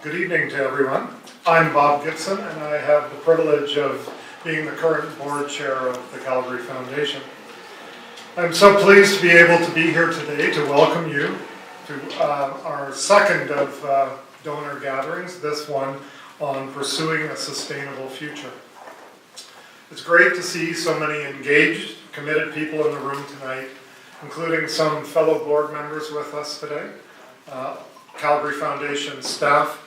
Good evening to everyone. I'm Bob Gibson, and I have the privilege of being the current board chair of the Calgary Foundation. I'm so pleased to be able to be here today to welcome you to our second of donor gatherings, this one on pursuing a sustainable future. It's great to see so many engaged, committed people in the room tonight, including some fellow board members with us today, Calgary Foundation staff,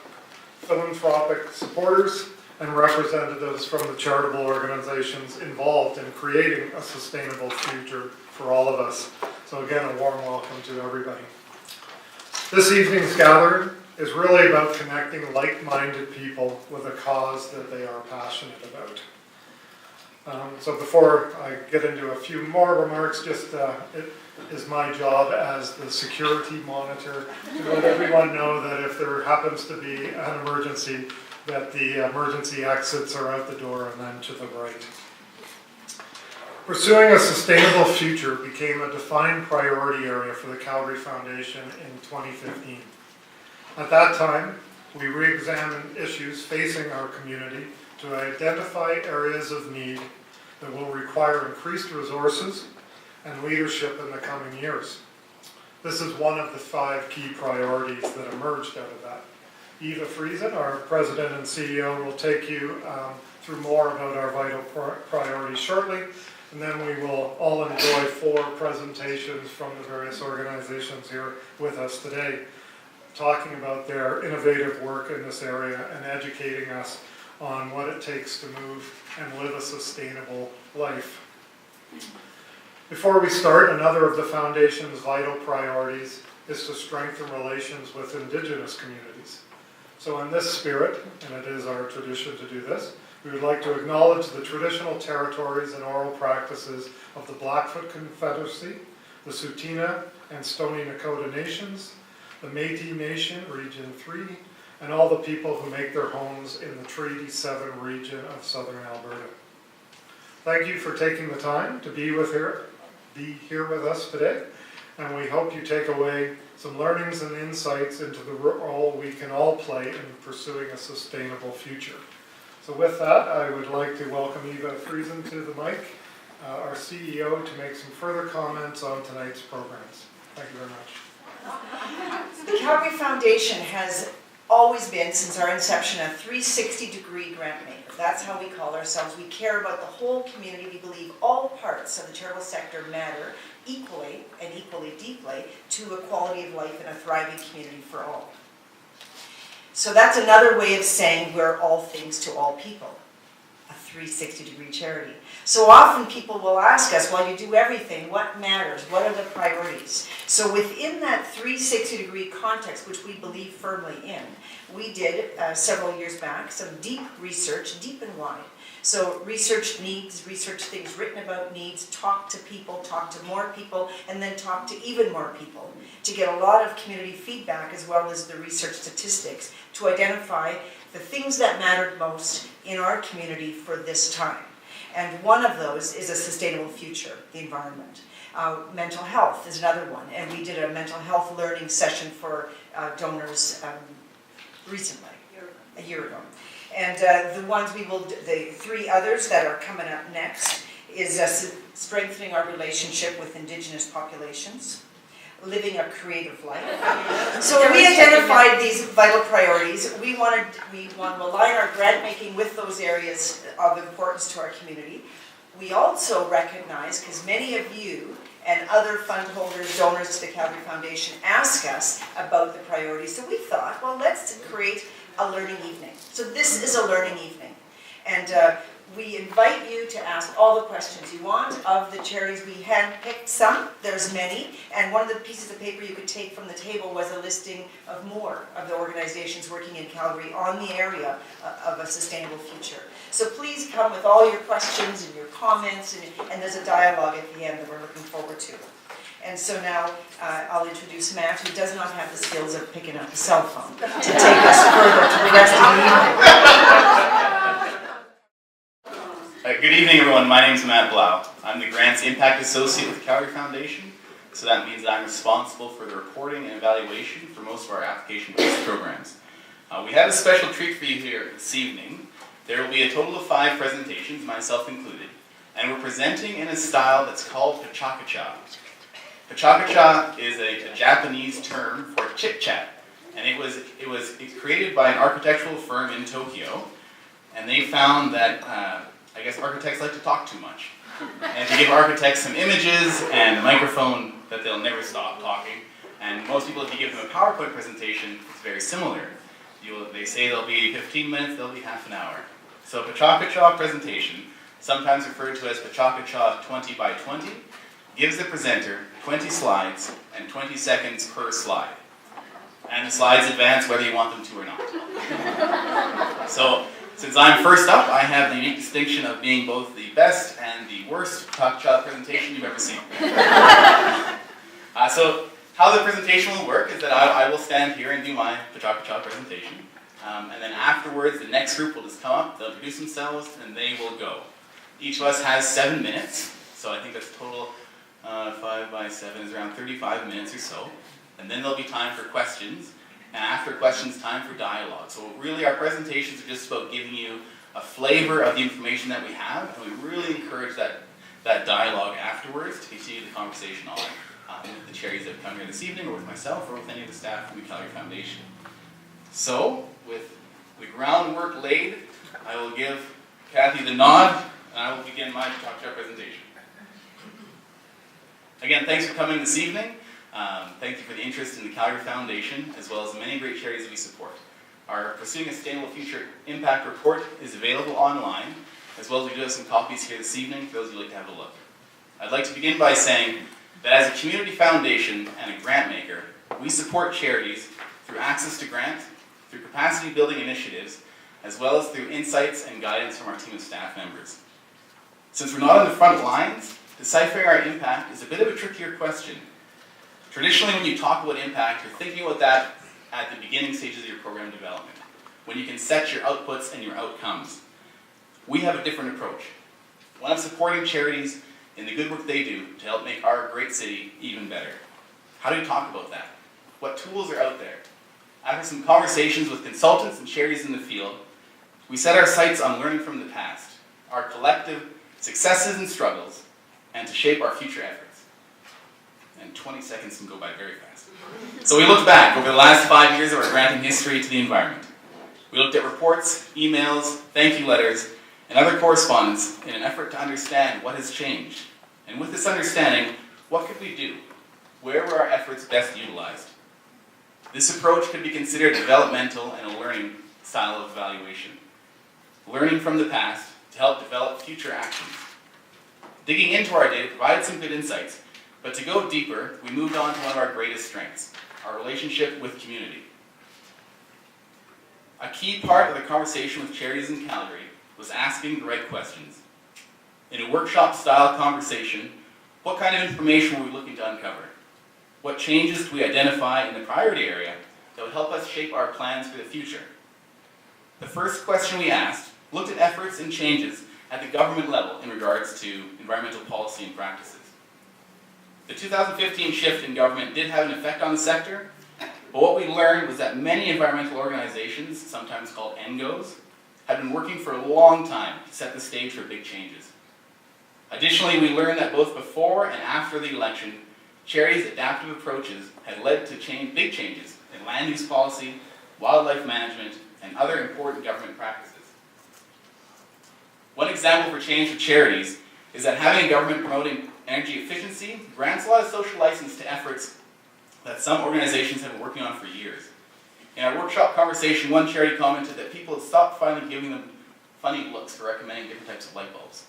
philanthropic supporters, and representatives from the charitable organizations involved in creating a sustainable future for all of us. So again, a warm welcome to everybody. This evening's gathering is really about connecting like-minded people with a cause that they are passionate about. So before I get into a few more remarks, just it is my job as the security monitor to let everyone know that if there happens to be an emergency, that the emergency exits are out the door and then to the right. Pursuing a sustainable future became a defined priority area for the Calgary Foundation in 2015. At that time, we re-examined issues facing our community to identify areas of need that will require increased resources and leadership in the coming years. This is one of the 5 key priorities that emerged out of that. Friesen, our President and CEO, will take you through more about our vital priorities shortly, and then we will all enjoy 4 presentations from the various organizations here with us today, talking about their innovative work in this area and educating us on what it takes to move and live a sustainable life. Before we start, another of the Foundation's vital priorities is to strengthen relations with Indigenous communities. So in this spirit, and it is our tradition to do this, we would like to acknowledge the traditional territories and oral practices of the Blackfoot Confederacy, the Tsuut'ina and Stoney Nakoda Nations, the Métis Nation, Region 3, and all the people who make their homes in the Treaty 7 region of southern Alberta. Thank you for taking the time to be here with us today, and we hope you take away some learnings and insights into the role we can all play in pursuing a sustainable future. So with that, I would like to welcome Friesen to the mic, our CEO, to make some further comments on tonight's programs. Thank you very much. The Calgary Foundation has always been, since our inception, a 360-degree grant maker. That's how we call ourselves. We care about the whole community. We believe all parts of the charitable sector matter equally and equally deeply to a quality of life and a thriving community for all. So that's another way of saying we're all things to all people, a 360-degree charity. So often people will ask us, well, you do everything, what matters? What are the priorities? So within that 360-degree context, which we believe firmly in, we did several years back some deep research, deep and wide. So research needs, research things written about needs, talk to people, talk to more people, and then talk to even more people to get a lot of community feedback as well as the research statistics to identify the things that mattered most in our community for this time. And one of those is a sustainable future, the environment. Mental health is another one, and we did a mental health learning session for donors recently, a year ago. And the 3 others that are coming up next is strengthening our relationship with Indigenous populations, living a creative life. So when we identified these vital priorities, we want to align our grant making with those areas of importance to our community. We also recognize, because many of you and other fund holders, donors to the Calgary Foundation ask us about the priorities, so we thought, well, let's create a learning evening. So this is a learning evening. And we invite you to ask all the questions you want of the charities. We handpicked some, there's many, and one of the pieces of paper you could take from the table was a listing of more of the organizations working in Calgary on the area of a sustainable future. So please come with all your questions and your comments, and there's a dialogue at the end that we're looking forward to. And so now I'll introduce Matt, who does not have the skills of picking up a cell phone, to take us further to the rest of the evening. Good evening, everyone. My name is Matt Blough. I'm the Grants Impact Associate with the Calgary Foundation, so that means that I'm responsible for the reporting and evaluation for most of our application-based programs. We have a special treat for you here this evening. There will be a total of 5 presentations, myself included, and we're presenting in a style that's called Pachakacha. Pachakacha is a Japanese term for chit-chat, and it was created by an architectural firm in Tokyo, and they found that, I guess architects like to talk too much. And to give architects some images and a microphone that they'll never stop talking, and most people, if you give them a PowerPoint presentation, it's very similar. They say they'll be 15 minutes, they'll be half an hour. So Pachakacha presentation, sometimes referred to as Pachakacha 20 by 20, gives the presenter 20 slides and 20 seconds per slide. And the slides advance whether you want them to or not. So, since I'm first up, I have the unique distinction of being both the best and the worst Pachakacha presentation you've ever seen. So, how the presentation will work is that I will stand here and do my Pachakacha presentation. And then afterwards, the next group will just come up, they'll introduce themselves, and they will go. Each of us has 7 minutes, so I think that's total 5 by 7 is around 35 minutes or so. And then there'll be time for questions, and after questions, time for dialogue. So really our presentations are just about giving you a flavor of the information that we have, and we really encourage that dialogue afterwards to continue the conversation on with the charities that have come here this evening, or with myself, or with any of the staff from the Calgary Foundation. So, with the groundwork laid, I will give Kathy the nod, and I will begin my Pachakacha presentation. Again, thanks for coming this evening. Thank you for the interest in the Calgary Foundation, as well as the many great charities that we support. Our Pursuing a Sustainable Future Impact Report is available online, as well as we do have some copies here this evening for those who'd like to have a look. I'd like to begin by saying that as a community foundation and a grant maker, we support charities through access to grants, through capacity building initiatives, as well as through insights and guidance from our team of staff members. Since we're not on the front lines, deciphering our impact is a bit of a trickier question. Traditionally, when you talk about impact, you're thinking about that at the beginning stages of your program development, when you can set your outputs and your outcomes. We have a different approach, one of supporting charities in the good work they do to help make our great city even better. How do we talk about that? What tools are out there? After some conversations with consultants and charities in the field, we set our sights on learning from the past, our collective successes and struggles, and to shape our future efforts. And 20 seconds can go by very fast. So we looked back over the last 5 years of our granting history to the environment. We looked at reports, emails, thank you letters, and other correspondence in an effort to understand what has changed. And with this understanding, what could we do? Where were our efforts best utilized? This approach could be considered developmental and a learning style of evaluation. Learning from the past to help develop future actions. Digging into our data provided some good insights, but to go deeper, we moved on to one of our greatest strengths, our relationship with community. A key part of the conversation with charities in Calgary was asking the right questions. In a workshop-style conversation, what kind of information were we looking to uncover? What changes do we identify in the priority area that would help us shape our plans for the future? The first question we asked looked at efforts and changes at the government level in regards to environmental policy and practices. The 2015 shift in government did have an effect on the sector, but what we learned was that many environmental organizations, sometimes called NGOs, had been working for a long time to set the stage for big changes. Additionally, we learned that both before and after the election, charities' adaptive approaches had led to big changes in land use policy, wildlife management, and other important government practices. One example for change for charities is that having a government promoting energy efficiency grants a lot of social license to efforts that some organizations have been working on for years. In our workshop conversation, one charity commented that people had stopped finally giving them funny looks for recommending different types of light bulbs.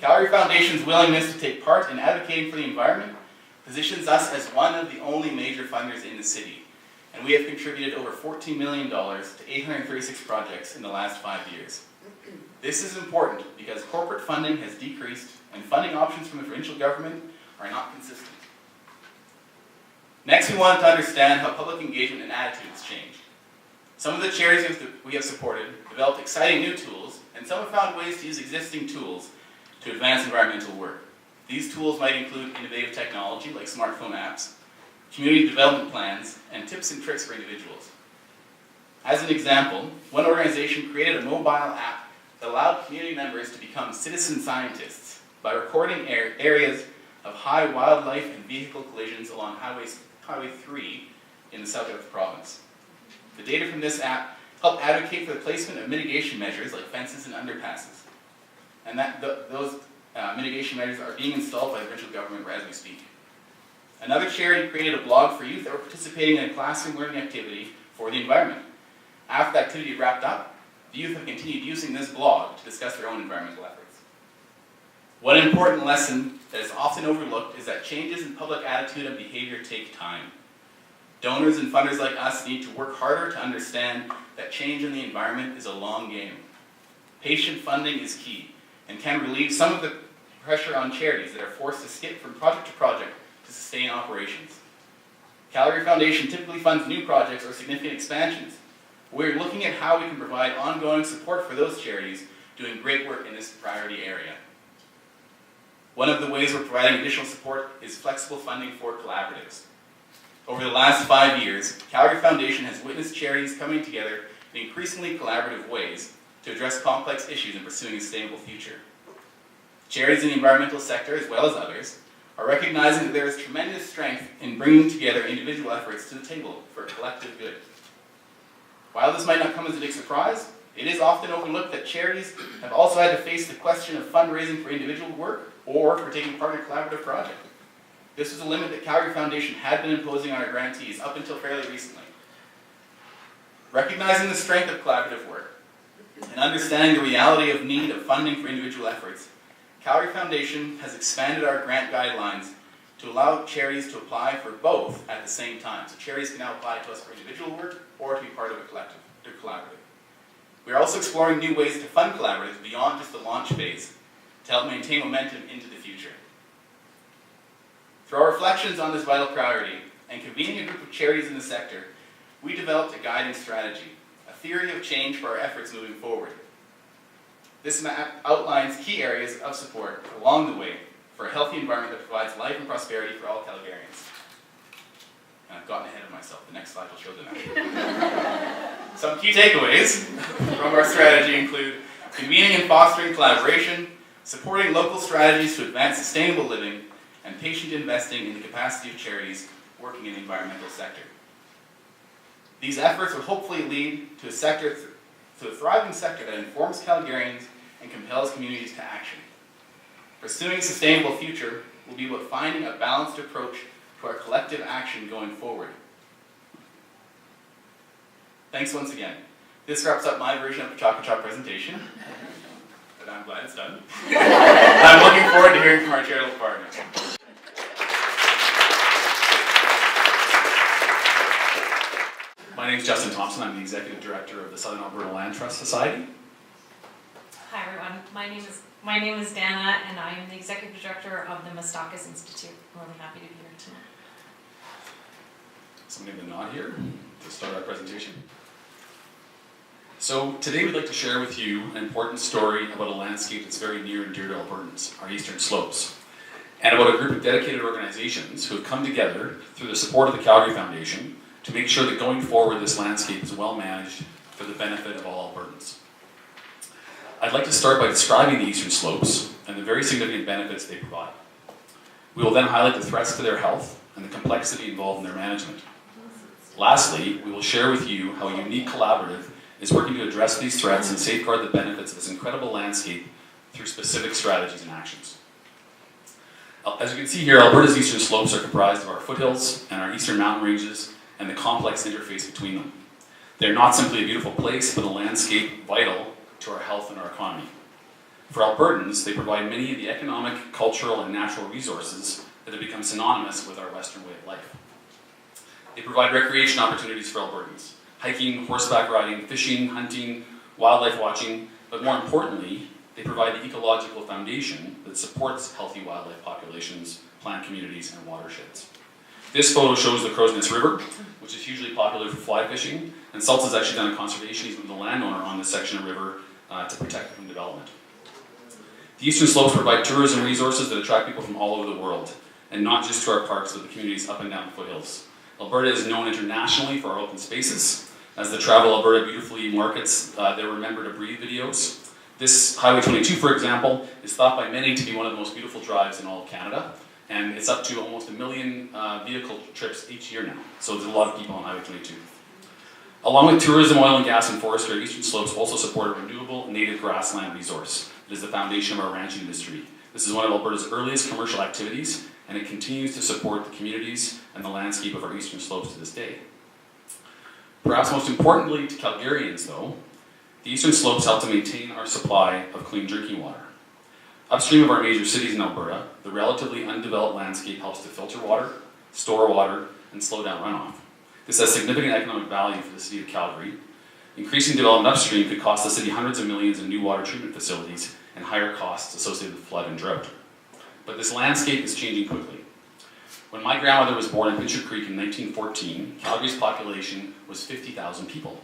Calgary Foundation's willingness to take part in advocating for the environment positions us as one of the only major funders in the city, and we have contributed over $14 million to 836 projects in the last 5 years. This is important because corporate funding has decreased and funding options from the provincial government are not consistent. Next, we wanted to understand how public engagement and attitudes changed. Some of the charities we have supported developed exciting new tools, and some have found ways to use existing tools to advance environmental work. These tools might include innovative technology like smartphone apps, community development plans, and tips and tricks for individuals. As an example, one organization created a mobile app that allowed community members to become citizen scientists by recording areas of high wildlife and vehicle collisions along Highway 3 in the south of the province. The data from this app helped advocate for the placement of mitigation measures like fences and underpasses. And those mitigation measures are being installed by the provincial government as we speak. Another charity created a blog for youth that were participating in a classroom learning activity for the environment. After the activity wrapped up, the youth have continued using this blog to discuss their own environmental efforts. One important lesson that is often overlooked is that changes in public attitude and behavior take time. Donors and funders like us need to work harder to understand that change in the environment is a long game. Patient funding is key and can relieve some of the pressure on charities that are forced to skip from project to project to sustain operations. Calgary Foundation typically funds new projects or significant expansions. We're looking at how we can provide ongoing support for those charities doing great work in this priority area. One of the ways we're providing additional support is flexible funding for collaboratives. Over the last 5 years, Calgary Foundation has witnessed charities coming together in increasingly collaborative ways to address complex issues in pursuing a sustainable future. Charities in the environmental sector, as well as others, are recognizing that there is tremendous strength in bringing together individual efforts to the table for collective good. While this might not come as a big surprise, it is often overlooked that charities have also had to face the question of fundraising for individual work or for taking part in a collaborative project. This was a limit that Calgary Foundation had been imposing on our grantees up until fairly recently. Recognizing the strength of collaborative work and understanding the reality of need of funding for individual efforts, Calgary Foundation has expanded our grant guidelines to allow charities to apply for both at the same time. So charities can now apply to us for individual work or to be part of a collaborative. We are also exploring new ways to fund collaboratives beyond just the launch phase to help maintain momentum into the future. Through our reflections on this vital priority and convening a group of charities in the sector, we developed a guiding strategy, a theory of change for our efforts moving forward. This map outlines key areas of support along the way for a healthy environment that provides life and prosperity for all Calgarians. And I've gotten ahead of myself. The next slide will show them. Some key takeaways from our strategy include convening and fostering collaboration, supporting local strategies to advance sustainable living, and patient investing in the capacity of charities working in the environmental sector. These efforts will hopefully lead to a thriving sector that informs Calgarians and compels communities to action. Pursuing a sustainable future will be about finding a balanced approach to our collective action going forward. Thanks once again. This wraps up my version of the Chocolate Chop presentation, but I'm glad it's done. I'm looking forward to hearing from our charitable partners. My name is Justin Thompson. I'm the Executive Director of the Southern Alberta Land Trust Society. Hi everyone, my name is Danah and I am the Executive Director of the Miistakis Institute. I'm really happy to be here tonight. Somebody with a nod here to start our presentation. So today we'd like to share with you an important story about a landscape that's very near and dear to Albertans, our Eastern Slopes, and about a group of dedicated organizations who have come together through the support of the Calgary Foundation to make sure that going forward this landscape is well managed for the benefit of all Albertans. I'd like to start by describing the Eastern Slopes and the very significant benefits they provide. We will then highlight the threats to their health and the complexity involved in their management. Lastly, we will share with you how a unique collaborative is working to address these threats and safeguard the benefits of this incredible landscape through specific strategies and actions. As you can see here, Alberta's Eastern Slopes are comprised of our foothills and our eastern mountain ranges and the complex interface between them. They're not simply a beautiful place, but a landscape vital to our health and our economy. For Albertans, they provide many of the economic, cultural, and natural resources that have become synonymous with our Western way of life. They provide recreation opportunities for Albertans: hiking, horseback riding, fishing, hunting, wildlife watching, but more importantly, they provide the ecological foundation that supports healthy wildlife populations, plant communities, and watersheds. This photo shows the Crow's Nest River, which is hugely popular for fly fishing, and S.A.L.T.S has actually done a conservation easement with the landowner on this section of river to protect it from development. The Eastern Slopes provide tourism resources that attract people from all over the world, and not just to our parks, but the communities up and down the foothills. Alberta is known internationally for our open spaces, as the Travel Alberta Beautifully markets their Remember to Breathe videos. This Highway 22, for example, is thought by many to be one of the most beautiful drives in all of Canada, and it's up to almost 1 million vehicle trips each year now, so there's a lot of people on Highway 22. Along with tourism, oil and gas, and forestry, Eastern Slopes also support a renewable native grassland resource. It is the foundation of our ranching industry. This is one of Alberta's earliest commercial activities, and it continues to support the communities and the landscape of our Eastern Slopes to this day. Perhaps most importantly to Calgarians, though, the Eastern Slopes help to maintain our supply of clean drinking water. Upstream of our major cities in Alberta, the relatively undeveloped landscape helps to filter water, store water, and slow down runoff. This has significant economic value for the city of Calgary. Increasing development upstream could cost the city hundreds of millions in new water treatment facilities and higher costs associated with flood and drought. But this landscape is changing quickly. When my grandmother was born in Pincher Creek in 1914, Calgary's population was 50,000 people.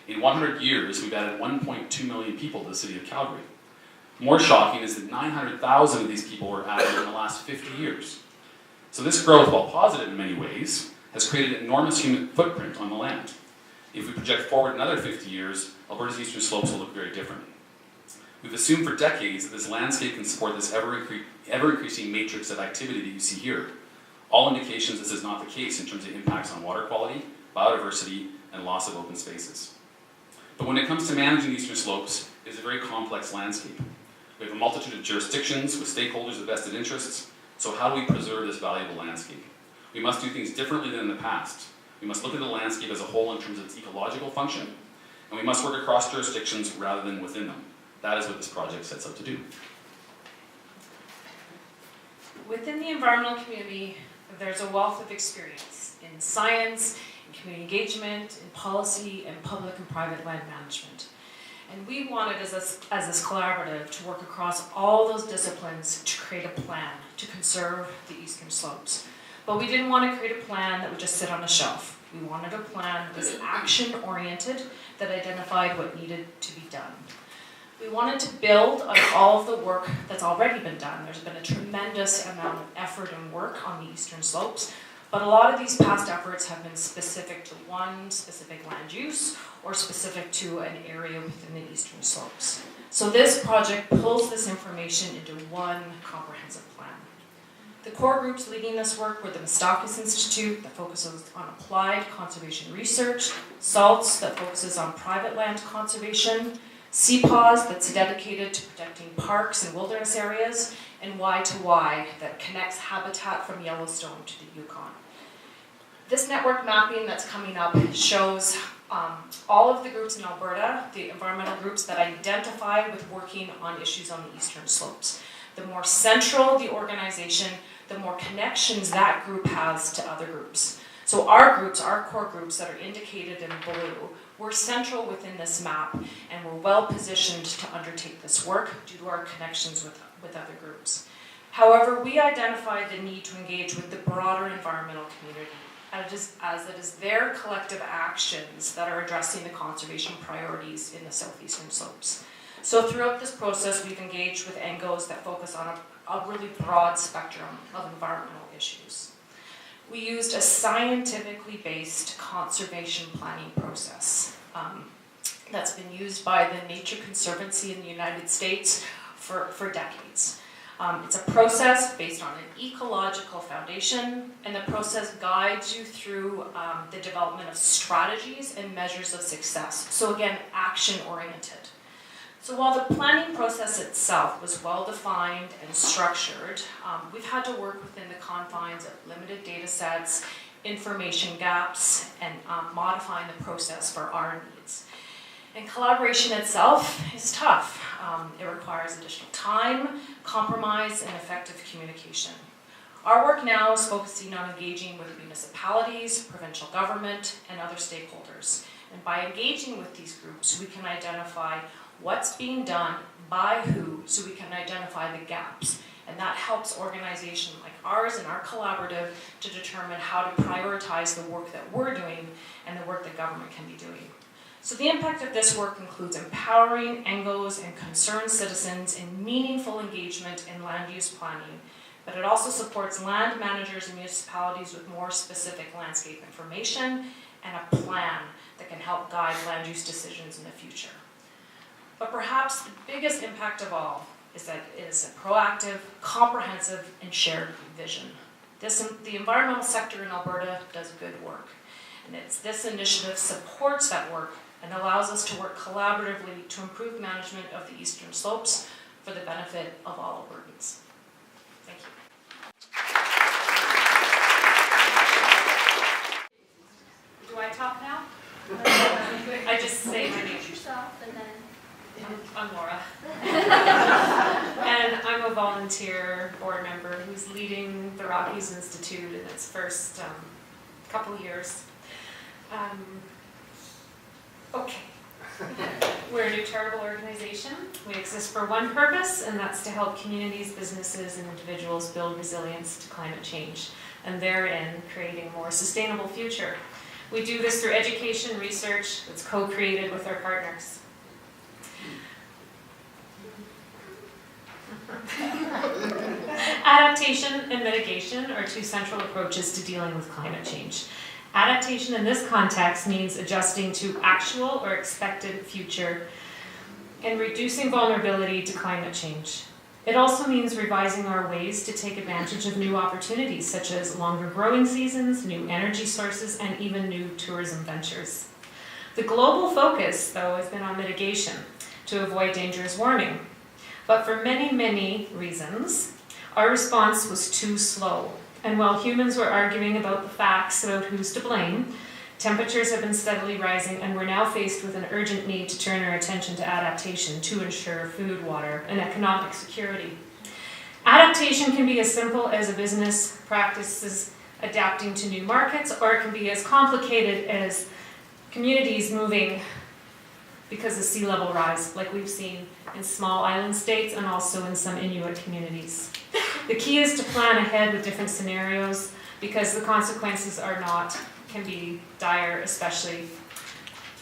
In 100 years, we've added 1.2 million people to the city of Calgary. More shocking is that 900,000 of these people were added in the last 50 years. So this growth, while positive in many ways, has created an enormous human footprint on the land. If we project forward another 50 years, Alberta's Eastern Slopes will look very different. We've assumed for decades that this landscape can support this ever-increasing matrix of activity that you see here. All indications this is not the case in terms of impacts on water quality, biodiversity, and loss of open spaces. But when it comes to managing Eastern Slopes, it's a very complex landscape. We have a multitude of jurisdictions with stakeholders with vested interests, so how do we preserve this valuable landscape? We must do things differently than in the past. We must look at the landscape as a whole in terms of its ecological function, and we must work across jurisdictions rather than within them. That is what this project sets out to do. Within the environmental community, there's a wealth of experience in science, in community engagement, in policy, and public and private land management. And we wanted, as this collaborative, to work across all those disciplines to create a plan to conserve the Eastern Slopes. But we didn't want to create a plan that would just sit on a shelf. We wanted a plan that was action-oriented, that identified what needed to be done. We wanted to build on all of the work that's already been done. There's been a tremendous amount of effort and work on the Eastern Slopes, but a lot of these past efforts have been specific to one specific land use or specific to an area within the Eastern Slopes. So this project pulls this information into one comprehensive plan. The core groups leading this work were the Miistakis Institute, that focuses on applied conservation research, S.A.L.T.S, that focuses on private land conservation, CPAWS, that's dedicated to protecting parks and wilderness areas, and Y2Y, that connects habitat from Yellowstone to the Yukon. This network mapping that's coming up shows all of the groups in Alberta, the environmental groups that identify with working on issues on the Eastern Slopes. The more central the organization, the more connections that group has to other groups. So our groups, our core groups that are indicated in blue, we're central within this map, and we're well positioned to undertake this work due to our connections with other groups. However, we identified the need to engage with the broader environmental community, as it is their collective actions that are addressing the conservation priorities in the Southeastern Slopes. So throughout this process, we've engaged with NGOs that focus on a really broad spectrum of environmental issues. We used a scientifically based conservation planning process that's been used by the Nature Conservancy in the United States for decades. It's a process based on an ecological foundation, and the process guides you through the development of strategies and measures of success. So again, action-oriented. So while the planning process itself was well-defined and structured, we've had to work within the confines of limited data sets, information gaps, and modifying the process for our needs. And collaboration itself is tough. It requires additional time, compromise, and effective communication. Our work now is focusing on engaging with municipalities, provincial government, and other stakeholders. And by engaging with these groups, we can identify what's being done by who, so we can identify the gaps. And that helps organizations like ours and our collaborative to determine how to prioritize the work that we're doing and the work that government can be doing. So the impact of this work includes empowering NGOs and concerned citizens in meaningful engagement in land use planning, but it also supports land managers and municipalities with more specific landscape information and a plan that can help guide land use decisions in the future. But perhaps the biggest impact of all is that it is a proactive, comprehensive, and shared vision. The environmental sector in Alberta does good work, and this initiative supports that work and allows us to work collaboratively to improve management of the eastern slopes for the benefit of all Albertans. Thank you. Do I talk now? I just say my name. Yourself and then. I'm Laura. And I'm a volunteer board member who's leading the Rockies Institute in its first couple years. Okay. We're a new charitable organization. We exist for one purpose, and that's to help communities, businesses, and individuals build resilience to climate change, and therein creating a more sustainable future. We do this through education research that's co-created with our partners. Adaptation and mitigation are two central approaches to dealing with climate change. Adaptation in this context means adjusting to actual or expected future and reducing vulnerability to climate change. It also means revising our ways to take advantage of new opportunities, such as longer growing seasons, new energy sources, and even new tourism ventures. The global focus, though, has been on mitigation to avoid dangerous warming. But for many, many reasons, our response was too slow. And while humans were arguing about the facts about who's to blame, temperatures have been steadily rising, and we're now faced with an urgent need to turn our attention to adaptation to ensure food, water, and economic security. Adaptation can be as simple as a business practices adapting to new markets, or it can be as complicated as communities moving because of sea level rise, like we've seen in small island states and also in some Inuit communities. The key is to plan ahead with different scenarios, because the consequences can be dire, especially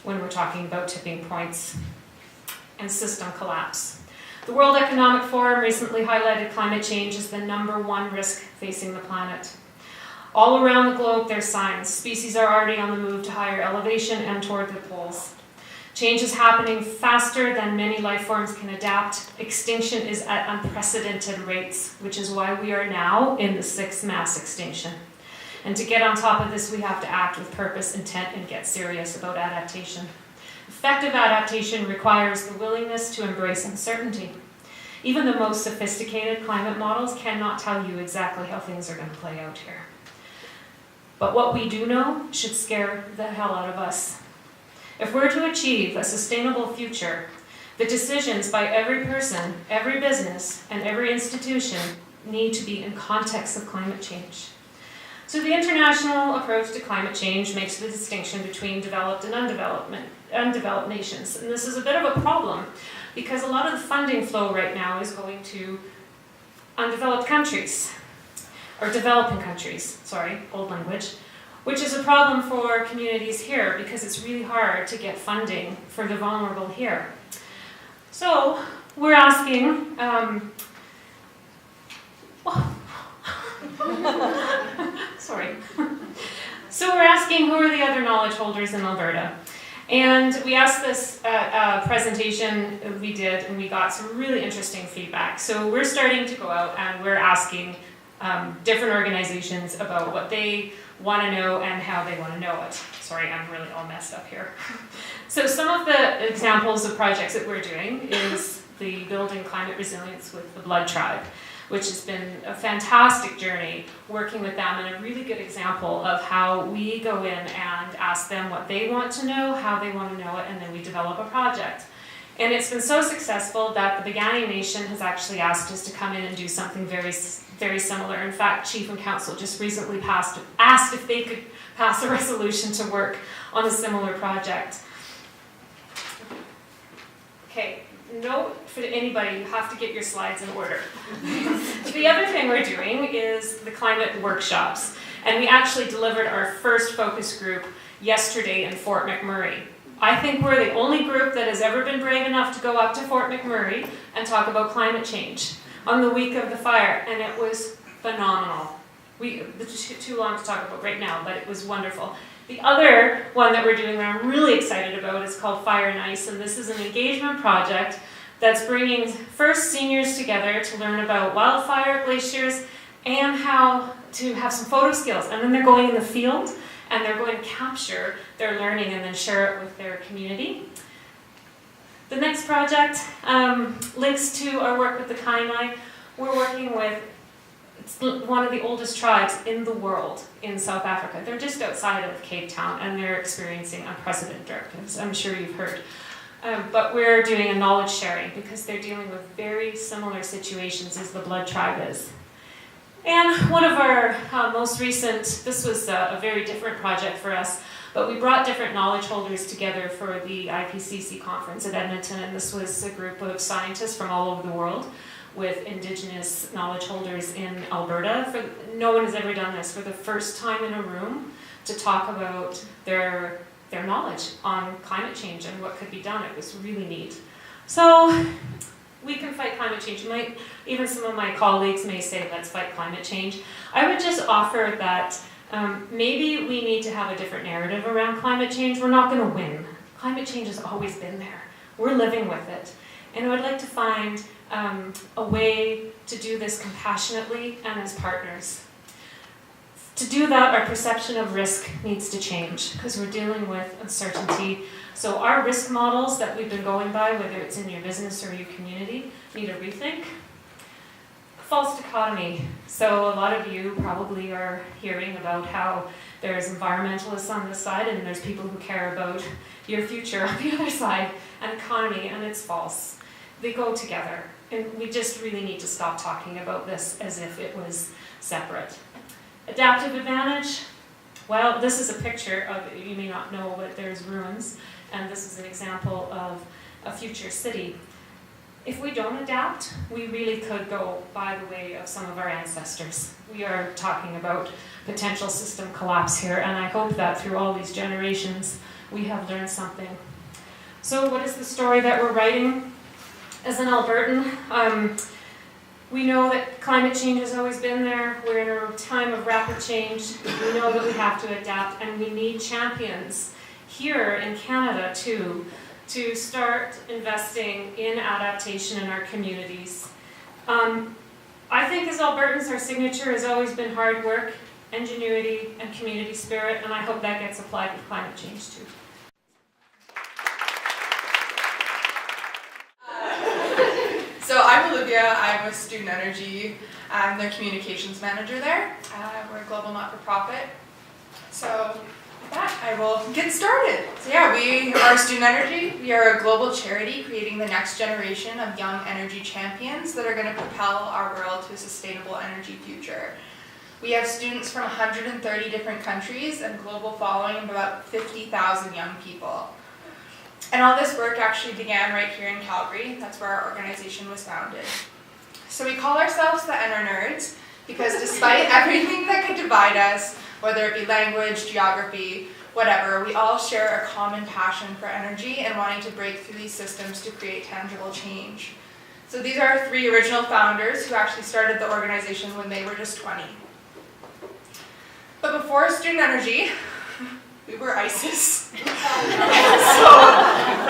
when we're talking about tipping points and system collapse. The World Economic Forum recently highlighted climate change as the #1 risk facing the planet. All around the globe, there's signs. Species are already on the move to higher elevation and toward the poles. Change is happening faster than many life forms can adapt. Extinction is at unprecedented rates, which is why we are now in the 6th mass extinction. And to get on top of this, we have to act with purpose, intent, and get serious about adaptation. Effective adaptation requires the willingness to embrace uncertainty. Even the most sophisticated climate models cannot tell you exactly how things are going to play out here. But what we do know should scare the hell out of us. If we're to achieve a sustainable future, the decisions by every person, every business, and every institution need to be in context of climate change. So the international approach to climate change makes the distinction between developed and undeveloped nations. And this is a bit of a problem, because a lot of the funding flow right now is going to undeveloped countries, or developing countries, sorry, old language, which is a problem for communities here, because it's really hard to get funding for the vulnerable here. So we're asking, sorry. So we're asking, who are the other knowledge holders in Alberta? And we asked this presentation we did, and we got some really interesting feedback. So we're starting to go out and we're asking different organizations about what they want to know and how they want to know it. Sorry, I'm really all messed up here. So some of the examples of projects that we're doing is the Building Climate Resilience with the Blough tribe, which has been a fantastic journey working with them, and a really good example of how we go in and ask them what they want to know, how they want to know it, and then we develop a project. And it's been so successful that the Pirbhai Nation has actually asked us to come in and do something very, very similar. In fact, Chief and Council just recently asked if they could pass a resolution to work on a similar project. Okay, note for anybody, you have to get your slides in order. The other thing we're doing is the climate workshops. And we actually delivered our first focus group yesterday in Fort McMurray. I think we're the only group that has ever been brave enough to go up to Fort McMurray and talk about climate change on the week of the fire, and it was phenomenal. It's too long to talk about right now, but it was wonderful. The other one that we're doing that I'm really excited about is called Fire and Ice, and this is an engagement project that's bringing first seniors together to learn about wildfire, glaciers, and how to have some photo skills. And then they're going in the field and they're going to capture their learning and then share it with their community. The next project links to our work with the Kainai. We're working with one of the oldest tribes in the world in South Africa. They're just outside of Cape Town and they're experiencing unprecedented darkness. I'm sure you've heard. But we're doing a knowledge sharing because they're dealing with very similar situations as the Blough tribe is. And one of our most recent, this was a very different project for us, but we brought different knowledge holders together for the IPCC conference at Edmonton, and this was a group of scientists from all over the world with Indigenous knowledge holders in Alberta. No one has ever done this, for the first time in a room to talk about their knowledge on climate change and what could be done. It was really neat. So we can fight climate change. Even some of my colleagues may say, let's fight climate change. I would just offer that maybe we need to have a different narrative around climate change. We're not going to win. Climate change has always been there. We're living with it. And I would like to find a way to do this compassionately and as partners. To do that, our perception of risk needs to change because we're dealing with uncertainty. So our risk models that we've been going by, whether it's in your business or your community, need a rethink. False dichotomy. So a lot of you probably are hearing about how there's environmentalists on this side and there's people who care about your future on the other side, and economy, and it's false. They go together, and we just really need to stop talking about this as if it was separate. Adaptive advantage. Well, this is a picture of, you may not know, but there's ruins, and this is an example of a future city. If we don't adapt, we really could go by the way of some of our ancestors. We are talking about potential system collapse here, and I hope that through all these generations, we have learned something. So what is the story that we're writing? As an Albertan, we know that climate change has always been there. We're in a time of rapid change. We know that we have to adapt, and we need champions here in Canada too, to start investing in adaptation in our communities. I think as Albertans, our signature has always been hard work, ingenuity, and community spirit, and I hope that gets applied with climate change too. So I'm Olivia. I'm with Student Energy. I'm the communications manager there. We're a global not-for-profit. So with that, I will get started. So yeah, we are Student Energy. We are a global charity creating the next generation of young energy champions that are going to propel our world to a sustainable energy future. We have students from 130 different countries and a global following of about 50,000 young people. And all this work actually began right here in Calgary. That's where our organization was founded. So we call ourselves the Ener Nerds because despite everything that could divide us, whether it be language, geography, whatever, we all share a common passion for energy and wanting to break through these systems to create tangible change. So these are our three original founders who actually started the organization when they were just 20. But before Student Energy, we were ISIS. So, for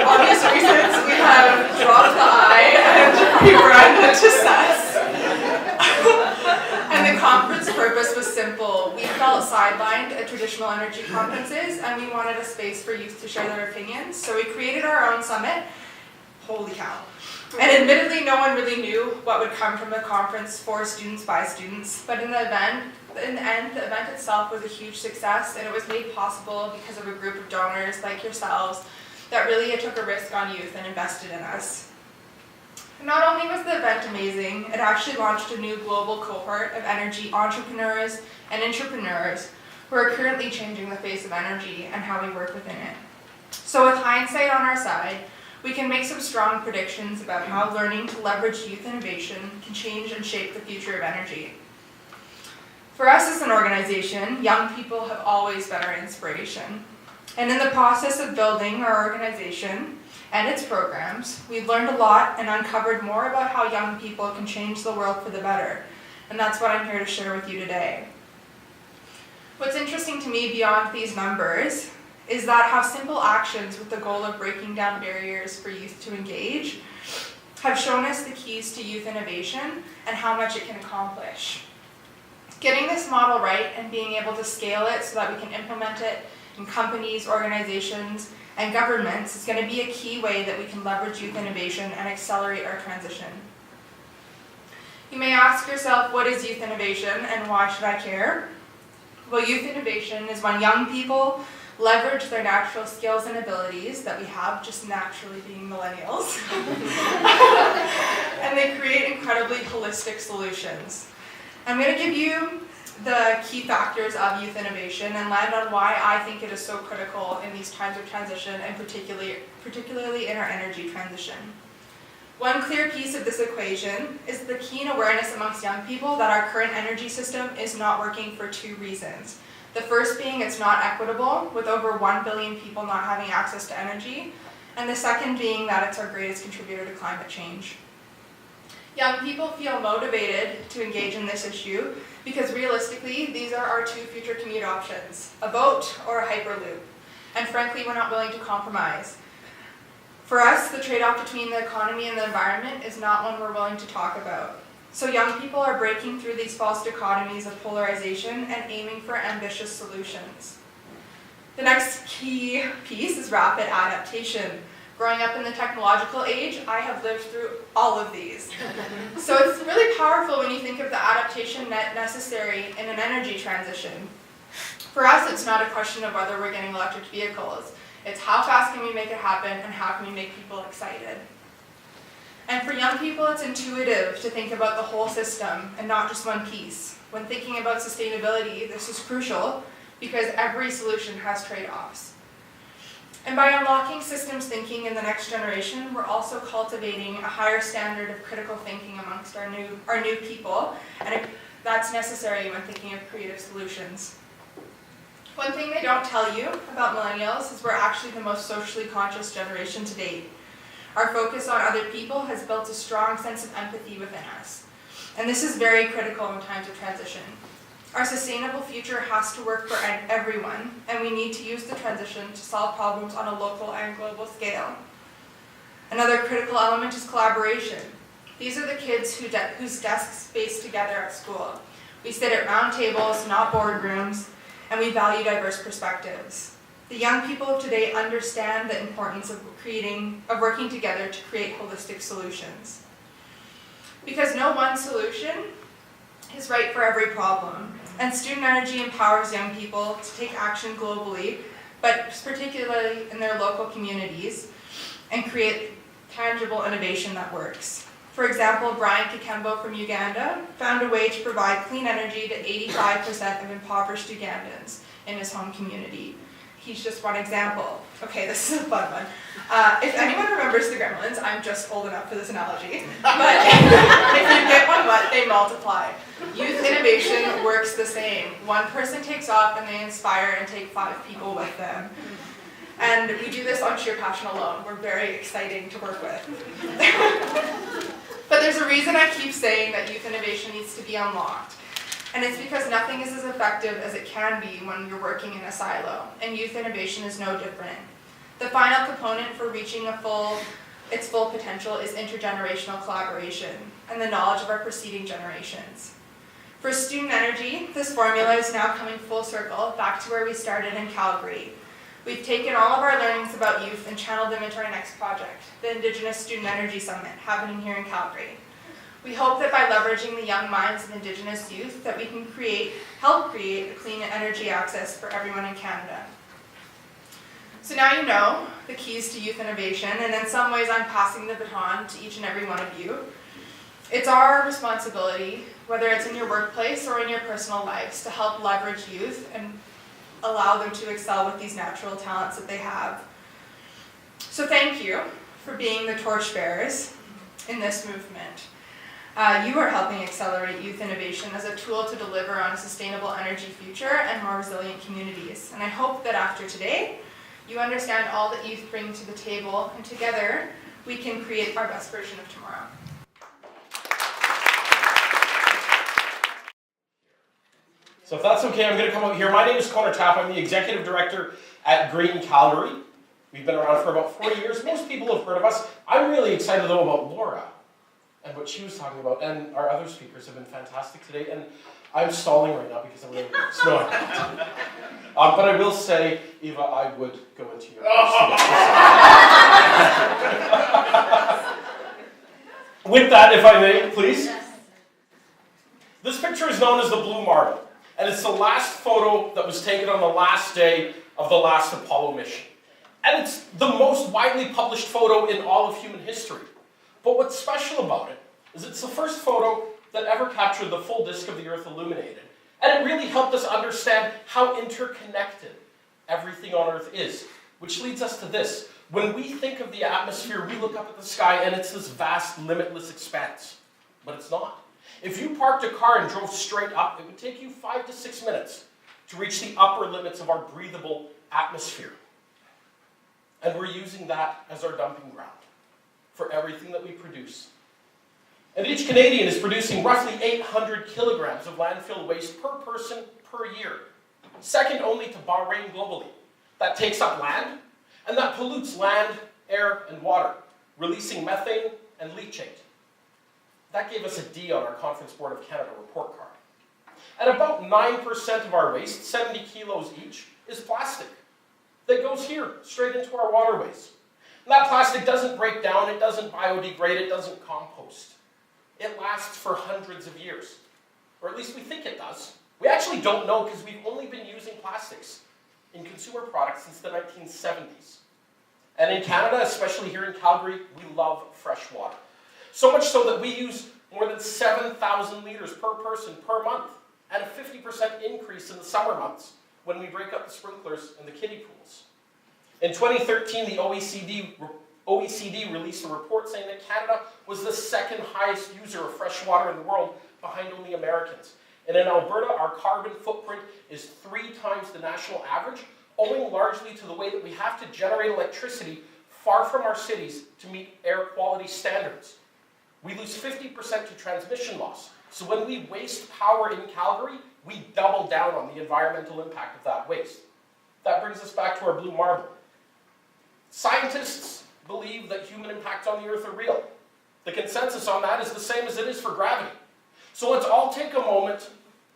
obvious reasons, we have dropped the I and rebranded to S.A.L.T.S. And the conference purpose was simple. We felt sidelined at traditional energy conferences, and we wanted a space for youth to share their opinions. So we created our own summit. Holy cow. And admittedly, no one really knew what would come from the conference for students by students, but in the end, the event itself was a huge success, and it was made possible because of a group of donors like yourselves that really took a risk on youth and invested in us. Not only was the event amazing, it actually launched a new global cohort of energy entrepreneurs and intrapreneurs who are currently changing the face of energy and how we work within it. So with hindsight on our side, we can make some strong predictions about how learning to leverage youth innovation can change and shape the future of energy. For us as an organization, young people have always been our inspiration. And in the process of building our organization and its programs, we've learned a lot and uncovered more about how young people can change the world for the better. And that's what I'm here to share with you today. What's interesting to me beyond these numbers is that how simple actions with the goal of breaking down barriers for youth to engage have shown us the keys to youth innovation and how much it can accomplish. Getting this model right and being able to scale it so that we can implement it in companies, organizations, and governments is going to be a key way that we can leverage youth innovation and accelerate our transition. You may ask yourself, what is youth innovation and why should I care? Well, youth innovation is when young people leverage their natural skills and abilities that we have, just naturally being millennials, and they create incredibly holistic solutions. I'm going to give you the key factors of youth innovation and land on why I think it is so critical in these times of transition and particularly in our energy transition. One clear piece of this equation is the keen awareness amongst young people that our current energy system is not working for two reasons. The first being it's not equitable, with over 1 billion people not having access to energy, and the second being that it's our greatest contributor to climate change. Young people feel motivated to engage in this issue because realistically, these are our two future commute options, a boat or a Hyperloop. And frankly, we're not willing to compromise. For us, the trade-off between the economy and the environment is not one we're willing to talk about. So young people are breaking through these false dichotomies of polarization and aiming for ambitious solutions. The next key piece is rapid adaptation. Growing up in the technological age, I have lived through all of these. So it's really powerful when you think of the adaptation necessary in an energy transition. For us, it's not a question of whether we're getting electric vehicles. It's how fast can we make it happen and how can we make people excited. And for young people, it's intuitive to think about the whole system and not just one piece. When thinking about sustainability, this is crucial because every solution has trade-offs. And by unlocking systems thinking in the next generation, we're also cultivating a higher standard of critical thinking amongst our new people, and that's necessary when thinking of creative solutions. One thing they don't tell you about millennials is we're actually the most socially conscious generation to date. Our focus on other people has built a strong sense of empathy within us, and this is very critical in times of transition. Our sustainable future has to work for everyone, and we need to use the transition to solve problems on a local and global scale. Another critical element is collaboration. These are the kids whose desks space together at school. We sit at round tables, not boardrooms, and we value diverse perspectives. The young people of today understand the importance of working together to create holistic solutions. Because no one solution is right for every problem, and student energy empowers young people to take action globally, but particularly in their local communities, and create tangible innovation that works. For example, Brian Kikembo from Uganda found a way to provide clean energy to 85% of impoverished Ugandans in his home community. He's just one example. Okay, this is a fun one. If anyone remembers the Gremlins, I'm just old enough for this analogy, but if you get one what, they multiply. Youth innovation works the same. One person takes off and they inspire and take 5 people with them. And we do this on sheer passion alone. We're very exciting to work with. But there's a reason I keep saying that youth innovation needs to be unlocked. And it's because nothing is as effective as it can be when you're working in a silo, and youth innovation is no different. The final component for reaching its full potential is intergenerational collaboration and the knowledge of our preceding generations. For student energy, this formula is now coming full circle back to where we started in Calgary. We've taken all of our learnings about youth and channeled them into our next project, the Indigenous Student Energy Summit, happening here in Calgary. We hope that by leveraging the young minds of Indigenous youth that we can help create a clean energy access for everyone in Canada. So now you know the keys to youth innovation, and in some ways I'm passing the baton to each and every one of you. It's our responsibility, whether it's in your workplace or in your personal lives, to help leverage youth and allow them to excel with these natural talents that they have. So thank you for being the torchbearers in this movement. You are helping accelerate youth innovation as a tool to deliver on a sustainable energy future and more resilient communities. And I hope that after today, you understand all that youth bring to the table, and together we can create our best version of tomorrow. So if that's okay, I'm going to come out here. My name is Conor Tapp. I'm the Executive Director at Green Calgary. We've been around for about 40 years. Most people have heard of us. I'm really excited though about Laura and what she was talking about, and our other speakers have been fantastic today. And I'm stalling right now because I'm really nervous. No, but I will say, Eva, I would go into your house to get this. With that, if I may, please. This picture is known as the Blue Marble, and it's the last photo that was taken on the last day of the last Apollo mission. And it's the most widely published photo in all of human history. But what's special about it is it's the first photo that ever captured the full disk of the Earth illuminated. And it really helped us understand how interconnected everything on Earth is. Which leads us to this. When we think of the atmosphere, we look up at the sky and it's this vast, limitless expanse. But it's not. If you parked a car and drove straight up, it would take you 5 to 6 minutes to reach the upper limits of our breathable atmosphere. And we're using that as our dumping ground for everything that we produce. And each Canadian is producing roughly 800 kilograms of landfill waste per person per year, second only to Bahrain globally. That takes up land, and that pollutes land, air, and water, releasing methane and leachate. That gave us a D on our Conference Board of Canada report card. And about 9% of our waste, 70 kilos each, is plastic that goes here, straight into our waterways. And that plastic doesn't break down, it doesn't biodegrade, it doesn't compost. It lasts for hundreds of years, or at least we think it does. We actually don't know because we've only been using plastics in consumer products since the 1970s. And in Canada, especially here in Calgary, we love fresh water. So much so that we use more than 7,000 liters per person per month, and a 50% increase in the summer months when we break up the sprinklers in the kiddie pools. In 2013, the OECD released a report saying that Canada was the second highest user of fresh water in the world, behind only Americans. And in Alberta, our carbon footprint is 3 times the national average, owing largely to the way that we have to generate electricity far from our cities to meet air quality standards. We lose 50% to transmission loss. So when we waste power in Calgary, we double down on the environmental impact of that waste. That brings us back to our blue marble. Scientists believe that human impacts on the Earth are real. The consensus on that is the same as it is for gravity. So let's all take a moment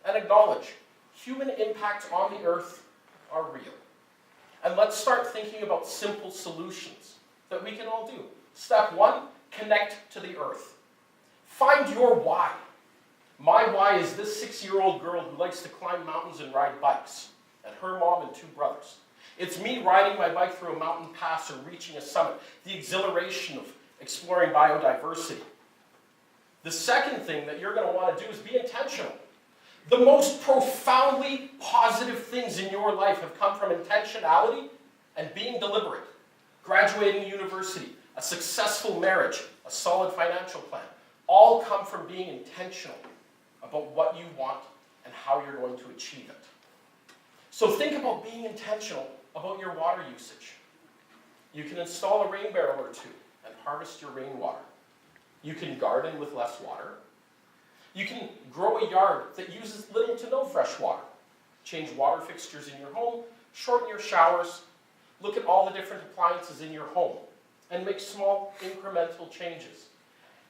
and acknowledge human impacts on the Earth are real. And let's start thinking about simple solutions that we can all do. Step 1, connect to the Earth. Find your why. My why is this 6-year-old girl who likes to climb mountains and ride bikes, and her mom and 2 brothers. It's me riding my bike through a mountain pass or reaching a summit, the exhilaration of exploring biodiversity. The second thing that you're going to want to do is be intentional. The most profoundly positive things in your life have come from intentionality and being deliberate. Graduating university, a successful marriage, a solid financial plan, all come from being intentional about what you want and how you're going to achieve it. So think about being intentional about your water usage. You can install a rain barrel or 2 and harvest your rainwater. You can garden with less water. You can grow a yard that uses little to no fresh water. Change water fixtures in your home, shorten your showers, look at all the different appliances in your home, and make small incremental changes.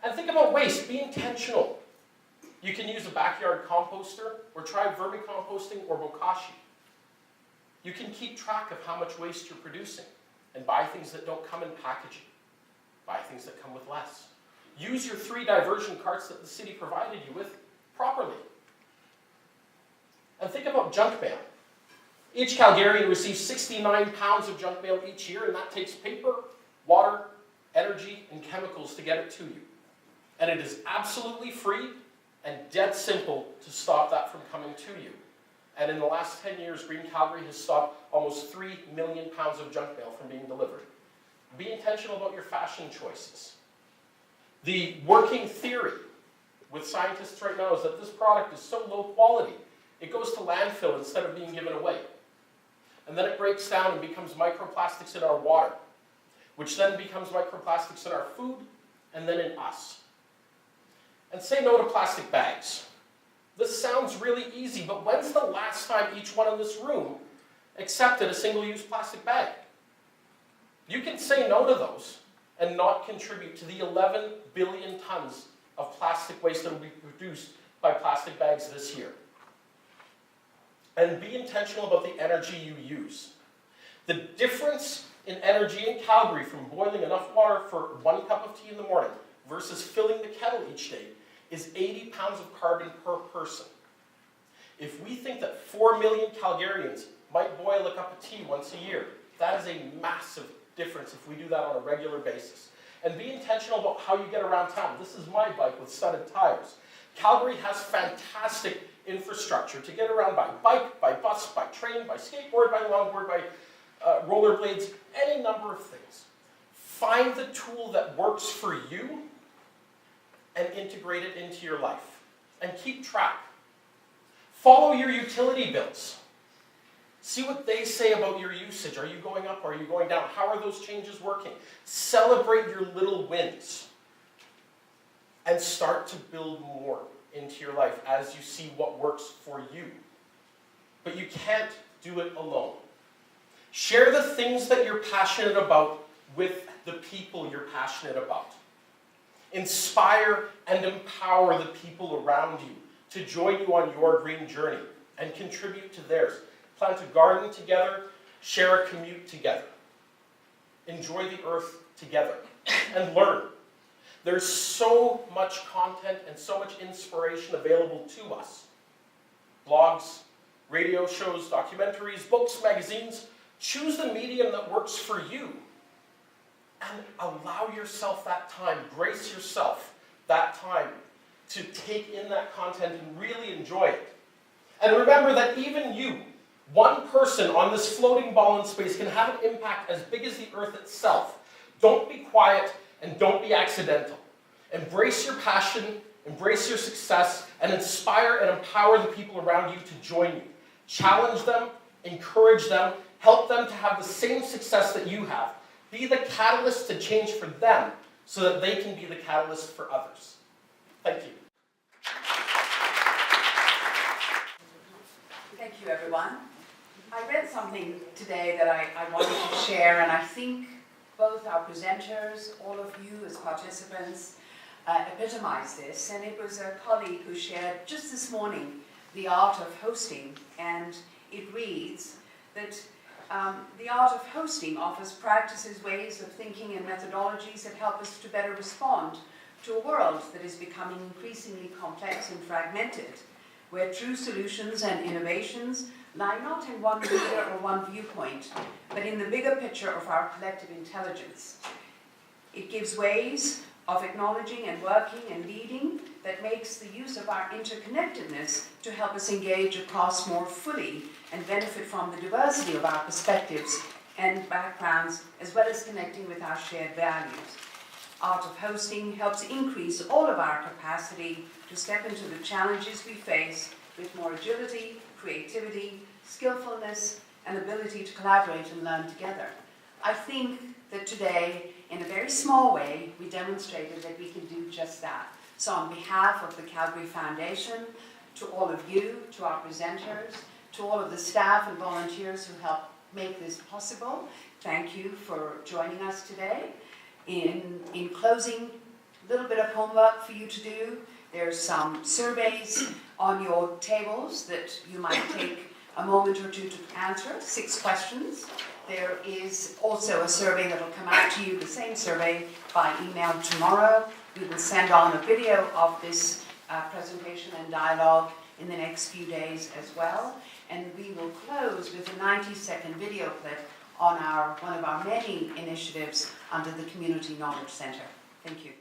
And think about waste. Be intentional. You can use a backyard composter, or try vermicomposting or bokashi. You can keep track of how much waste you're producing and buy things that don't come in packaging. Buy things that come with less. Use your 3 diversion carts that the city provided you with properly. And think about junk mail. Each Calgarian receives 69 pounds of junk mail each year, and that takes paper, water, energy, and chemicals to get it to you. And it is absolutely free and dead simple to stop that from coming to you. And in the last 10 years, Green Calgary has stopped almost 3 million pounds of junk mail from being delivered. Be intentional about your fashion choices. The working theory with scientists right now is that this product is so low quality, it goes to landfill instead of being given away. And then it breaks down and becomes microplastics in our water, which then becomes microplastics in our food and then in us. And say no to plastic bags. This sounds really easy, but when's the last time each one in this room accepted a single-use plastic bag? You can say no to those and not contribute to the 11 billion tons of plastic waste that will be produced by plastic bags this year. And be intentional about the energy you use. The difference in energy in Calgary from boiling enough water for 1 cup of tea in the morning versus filling the kettle each day is 80 pounds of carbon per person. If we think that 4 million Calgarians might boil a cup of tea once a year, that is a massive difference if we do that on a regular basis. And be intentional about how you get around town. This is my bike with studded tires. Calgary has fantastic infrastructure to get around by bike, by bus, by train, by skateboard, by longboard, by rollerblades, any number of things. Find the tool that works for you and integrate it into your life. And keep track. Follow your utility bills. See what they say about your usage. Are you going up? Are you going down? How are those changes working? Celebrate your little wins. And start to build more into your life as you see what works for you. But you can't do it alone. Share the things that you're passionate about with the people you're passionate about. Inspire and empower the people around you to join you on your green journey and contribute to theirs. Plant a garden together, share a commute together. Enjoy the earth together and learn. There's so much content and so much inspiration available to us. Blogs, radio shows, documentaries, books, magazines. Choose the medium that works for you. And allow yourself that time, brace yourself that time to take in that content and really enjoy it. And remember that even you, one person on this floating ball in space, can have an impact as big as the earth itself. Don't be quiet and don't be accidental. Embrace your passion, embrace your success, and inspire and empower the people around you to join you. Challenge them, encourage them, help them to have the same success that you have. Be the catalyst to change for them so that they can be the catalyst for others. Thank you. Thank you, everyone. I read something today that I wanted to share, and I think both our presenters, all of you as participants, epitomize this. And it was a colleague who shared just this morning the art of hosting, and it reads that the art of hosting offers practices, ways of thinking, and methodologies that help us to better respond to a world that is becoming increasingly complex and fragmented, where true solutions and innovations lie not in one leader or one viewpoint, but in the bigger picture of our collective intelligence. It gives ways of acknowledging and working and leading that makes the use of our interconnectedness to help us engage across more fully and benefit from the diversity of our perspectives and backgrounds, as well as connecting with our shared values. Art of hosting helps increase all of our capacity to step into the challenges we face with more agility, creativity, skillfulness, and ability to collaborate and learn together. I think that today, in a very small way, we demonstrated that we can do just that. So on behalf of the Calgary Foundation, to all of you, to our presenters, to all of the staff and volunteers who helped make this possible, thank you for joining us today. In closing, a little bit of homework for you to do. There's some surveys on your tables that you might take a moment or two to answer, 6 questions. There is also a survey that will come out to you, the same survey, by email tomorrow. We will send on a video of this presentation and dialogue in the next few days as well. And we will close with a 90-second video clip on one of our many initiatives under the Community Knowledge Centre. Thank you.